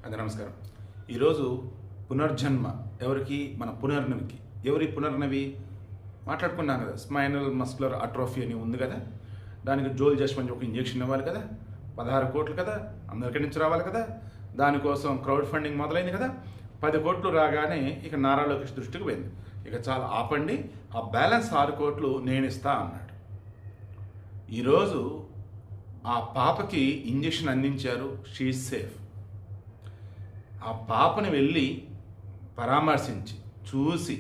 అదే నమస్కారం. ఈరోజు పునర్జన్మ ఎవరికి? మన పునర్నవికి. ఎవరి పునర్నవి? మాట్లాడుకున్నాం కదా, స్పైనల్ మస్కులర్ అట్రోఫీ అని ఉంది కదా, దానికి జోల్ జస్మంట్ ఒక ఇంజెక్షన్ ఇవ్వాలి కదా, 16 కోట్లు కదా, అందరికీ నుంచి రావాలి కదా, దానికోసం క్రౌడ్ ఫండింగ్ మొదలైంది కదా, 10 కోట్లు రాగానే ఇక నారా లోకేష్ దృష్టికి పోయింది. ఇక చాలా ఆపండి, ఆ బ్యాలెన్స్ 6 కోట్లు నేను ఇస్తా అన్నాడు. ఈరోజు ఆ పాపకి ఇంజెక్షన్ అందించారు, షీ ఈజ్ సేఫ్. ఆ పాపని వెళ్ళి పరామర్శించి చూసి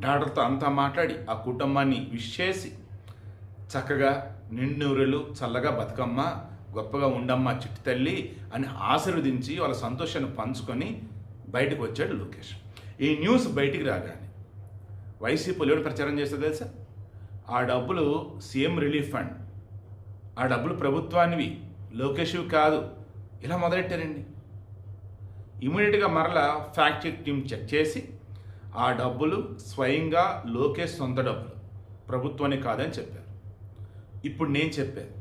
డాక్టర్తో అంతా మాట్లాడి ఆ కుటుంబాన్ని విష్ చేసి చక్కగా నిండునూరెలు చల్లగా బతుకమ్మ, గొప్పగా ఉండమ్మ చిట్టి తల్లి అని ఆశీర్వదించి వాళ్ళ సంతోషాన్ని పంచుకొని బయటకు వచ్చాడు లోకేష్. ఈ న్యూస్ బయటికి రాగానే వైసీపీలో ఎవరు ప్రచారం చేస్తే తెలుసా? ఆ డబ్బులు సీఎం రిలీఫ్ ఫండ్, ఆ డబ్బులు ప్రభుత్వానివి, లోకేష్వి కాదు, ఇలా మొదలెట్టారండి. ఇమీడియట్గా మరలా ఫ్యాక్ట్ చెక్ టీం చెక్ చేసి ఆ డబ్బులు స్వయంగా లోకేష్ సొంత డబ్బులు, ప్రభుత్వానికి కాదని చెప్పారు. ఇప్పుడు నేను చెప్పాను,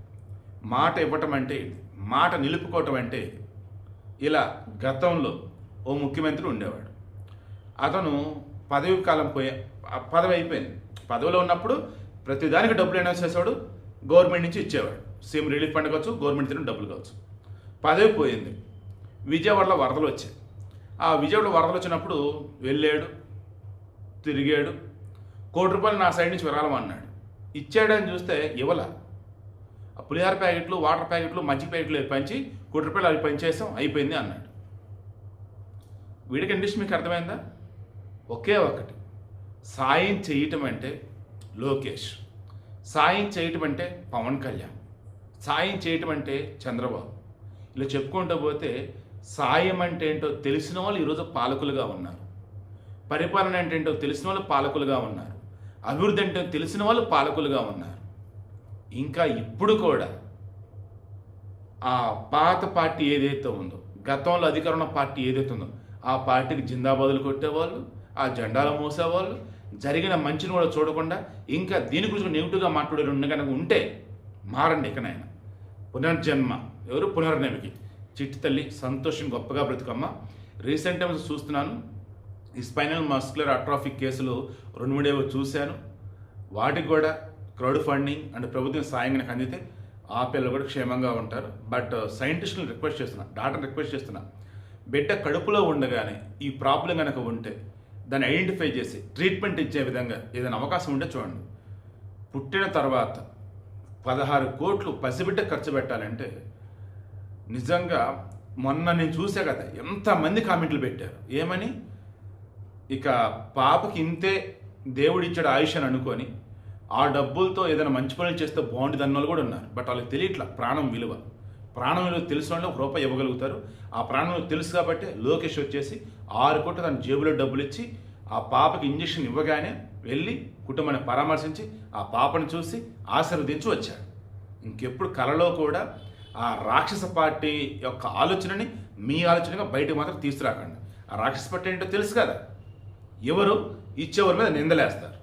మాట ఇవ్వటం అంటే ఇది, మాట నిలుపుకోవటం అంటే ఇది. ఇలా గతంలో ఓ ముఖ్యమంత్రి ఉండేవాడు. అతను పదవి కాలం పదవి అయిపోయింది. పదవిలో ఉన్నప్పుడు ప్రతిదానికి డబ్బులు అనౌన్స్ చేసేవాడు, గవర్నమెంట్ నుంచి ఇచ్చేవాడు. సీఎం రిలీఫ్ ఫండ్ కావచ్చు, గవర్నమెంట్ తిరిగిన డబ్బులు కావచ్చు. పదవి పోయింది, విజయవాడలో వరదలు వచ్చాయి. ఆ విజయవాడలో వరదలు వచ్చినప్పుడు వెళ్ళాడు, తిరిగాడు, ₹1 నా సైడ్ నుంచి విరాళమన్నాడు. ఇచ్చాడని చూస్తే ఇవ్వాల. ఆ పులిహార ప్యాకెట్లు, వాటర్ ప్యాకెట్లు, మజ్జిగ ప్యాకెట్లు పంచి ₹1 అవి పనిచేసాం, అయిపోయింది అన్నాడు. వీడికి ఇండస్ట్రీ మీకు అర్థమైందా? ఒకే ఒకటి, సాయం చేయటం అంటే లోకేష్, సాయం చేయటం అంటే పవన్ కళ్యాణ్, సాయం చేయటం అంటే చంద్రబాబు. ఇలా చెప్పుకుంటూ పోతే సాయం అంటే ఏంటో తెలిసిన వాళ్ళు ఈరోజు పాలకులుగా ఉన్నారు, పరిపాలన అంటే ఏంటో తెలిసిన వాళ్ళు పాలకులుగా ఉన్నారు, అభివృద్ధి అంటే తెలిసిన వాళ్ళు పాలకులుగా ఉన్నారు. ఇంకా ఇప్పుడు కూడా ఆ పాత పార్టీ ఏదైతే ఉందో, గతంలో అధికారంలో పార్టీ ఏదైతే ఉందో, ఆ పార్టీకి జిందాబాదులు కొట్టేవాళ్ళు, ఆ జెండాలు మోసేవాళ్ళు, జరిగిన మంచిని కూడా చూడకుండా ఇంకా దీని గురించి నెగిటివ్గా మాట్లాడే కనుక ఉంటే మారండి. ఇకనైనా పునర్జన్మ ఎవరు? పునర్నవికి చిట్టి తల్లి సంతోషం, గొప్పగా బ్రతుకమ్మ. రీసెంట్ టైమ్స్ చూస్తున్నాను, ఈ స్పైనల్ మస్కులర్ అట్రోఫీ కేసులు 2-3 చూశాను. వాటికి కూడా క్రౌడ్ ఫండింగ్ అంటే ప్రభుత్వం సాయం కనుక అందితే ఆ పిల్లలు కూడా క్షేమంగా ఉంటారు. బట్ సైంటిస్టులను రిక్వెస్ట్ చేస్తున్నా, డాక్టర్ని రిక్వెస్ట్ చేస్తున్నా, బిడ్డ కడుపులో ఉండగానే ఈ ప్రాబ్లం కనుక ఉంటే దాన్ని ఐడెంటిఫై చేసి ట్రీట్మెంట్ ఇచ్చే విధంగా ఏదైనా అవకాశం ఉంటే చూడండి. పుట్టిన తర్వాత 16 కోట్లు పసిబిడ్డ ఖర్చు పెట్టాలంటే నిజంగా మొన్న నేను చూసా కదా, ఎంతమంది కామెంట్లు పెట్టారు. ఏమని? ఇక పాపకి ఇంతే దేవుడిచ్చాడు ఆయుష్ అని అనుకొని ఆ డబ్బులతో ఏదైనా మంచి పనులు చేస్తే బాగుంటుంది అన్న వాళ్ళు కూడా ఉన్నారు. బట్ వాళ్ళకి తెలియట్లా ప్రాణం విలువ. ప్రాణం విలువ తెలిసిన వాళ్ళు ₹1 ఇవ్వగలుగుతారు. ఆ ప్రాణం విలువ తెలుసు కాబట్టి లోకేష్ వచ్చేసి 6 కోట్లు తన జేబులో డబ్బులు ఇచ్చి ఆ పాపకి ఇంజక్షన్ ఇవ్వగానే వెళ్ళి కుటుంబాన్ని పరామర్శించి ఆ పాపను చూసి ఆశీర్వదించి వచ్చాడు. ఇంకెప్పుడు కలలో కూడా ఆ రాక్షస పార్టీ యొక్క ఆలోచనని మీ ఆలోచనగా బయటకు మాత్రం తీసుకురాకండి. ఆ రాక్షస పార్టీ ఏంటో తెలుసు కదా, ఎవరు ఇచ్చేవారి మీద నిందలేస్తారు.